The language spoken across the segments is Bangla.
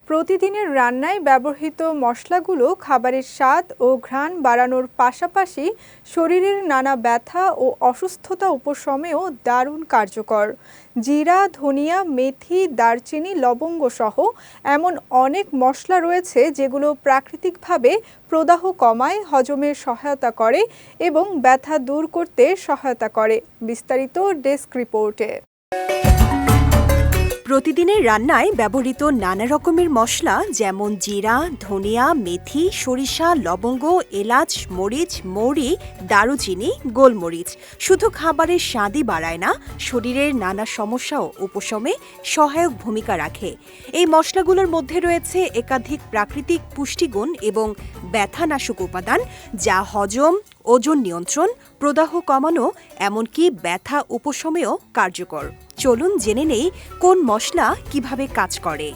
প্রতিদিনের রান্নায় ব্যবহৃত মশলাগুলো খাবারের স্বাদ ও ঘ্রাণ বাড়ানোর পাশাপাশি শরীরের নানা ব্যথা ও অসুস্থতা উপশমেও দারুণ কার্যকর। জিরা, ধনিয়া, মেথি, দারচিনি, লবঙ্গ সহ এমন অনেক মশলা রয়েছে যেগুলো প্রাকৃতিকভাবে প্রদাহ কমায়, হজমের সহায়তা করে এবং ব্যথা দূর করতে সহায়তা করে। বিস্তারিত ডেস্ক রিপোর্টে। প্রতিদিনের রান্নায় ব্যবহৃত নানা রকমের মশলা যেমন জিরা, ধনিয়া, মেথি, সরিষা, লবঙ্গ, এলাচ, মরিচ, মৌরি, দারুচিনি, গোলমরিচ শুধু খাবারের স্বাদই বাড়ায় না, শরীরের নানা সমস্যাও উপশমে সহায়ক ভূমিকা রাখে। এই মশলাগুলোর মধ্যে রয়েছে একাধিক প্রাকৃতিক পুষ্টিগুণ এবং ব্যথানাশক উপাদান যা হজম, ওজন নিয়ন্ত্রণ, প্রদাহ কমানো এমনকি ব্যথা উপশমেও কার্যকর। চলুন জেনে নেই কোন মশলা কিভাবে কাজ করে।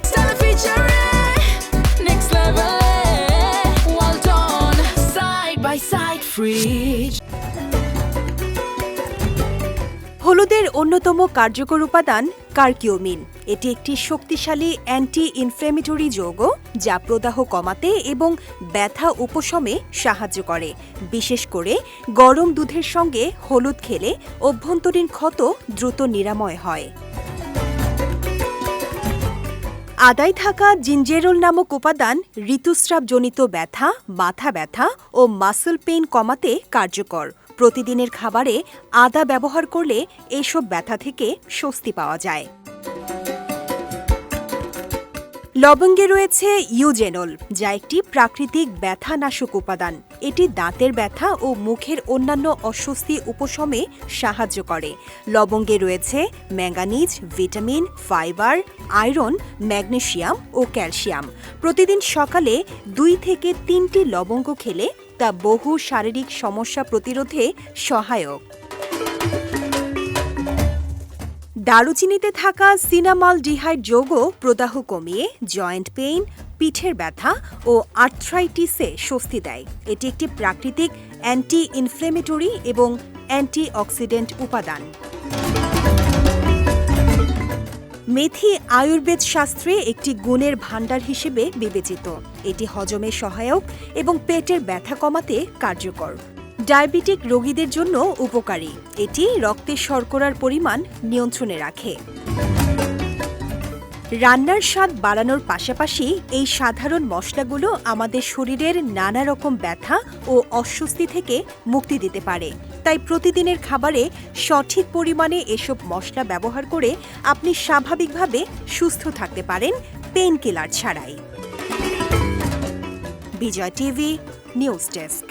হলুদের অন্যতম কার্যকর উপাদান কারকিউমিন। এটি একটি শক্তিশালী অ্যান্টি ইনফ্ল্যামেটরি যৌগ যা প্রদাহ কমাতে এবং ব্যথা উপশমে সাহায্য করে। বিশেষ করে গরম দুধের সঙ্গে হলুদ খেলে অভ্যন্তরীণ ক্ষত দ্রুত নিরাময় হয়। আদায় থাকা জিঞ্জেরোল নামক উপাদান ঋতুস্রাবজনিত ব্যথা, মাথা ব্যথা ও মাসল পেইন কমাতে কার্যকর। প্রতিদিনের খাবারে আদা ব্যবহার করলে এইসব ব্যথা থেকে স্বস্তি পাওয়া যায়। লবঙ্গে রয়েছে ইউজেনল, যা একটি প্রাকৃতিক ব্যথানাশক উপাদান। এটি দাঁতের ব্যথা ও মুখের অন্যান্য অস্বস্তি উপশমে সাহায্য করে। লবঙ্গে রয়েছে manganese, vitamin, fibre, iron, magnesium ও ক্যালসিয়াম। প্রতিদিন সকালে 2 থেকে 3টি লবঙ্গ খেলে তা বহু শারীরিক সমস্যা প্রতিরোধে সহায়ক। দারুচিনিতে থাকা সিনামালডিহাইড যৌগ প্রদাহ কমিয়ে জয়েন্ট পেইন, পিঠের ব্যথা ও আর্থ্রাইটিসে স্বস্তি দেয়। এটি একটি প্রাকৃতিক অ্যান্টি ইনফ্ল্যামেটরি এবং অ্যান্টিঅক্সিডেন্ট উপাদান। মেথি আয়ুর্বেদ শাস্ত্রে একটি গুণের ভাণ্ডার হিসেবে বিবেচিত। এটি হজমে সহায়ক এবং পেটের ব্যথা কমাতে কার্যকর। ডায়াবেটিক রোগীদের জন্য উপকারী। এটি রক্তে শর্করার পরিমাণ নিয়ন্ত্রণে রাখে। রান্নার স্বাদ বাড়ানোর পাশাপাশি এই সাধারণ মশলাগুলো আমাদের শরীরের নানা রকম ব্যথা ও অস্বস্তি থেকে মুক্তি দিতে পারে। তাই প্রতিদিনের খাবারে সঠিক পরিমাণে এসব মশলা ব্যবহার করে আপনি স্বাভাবিকভাবে সুস্থ থাকতে পারেন, পেইন কিলার ছাড়াই। বিজয় টিভি নিউজ ডেস্ক।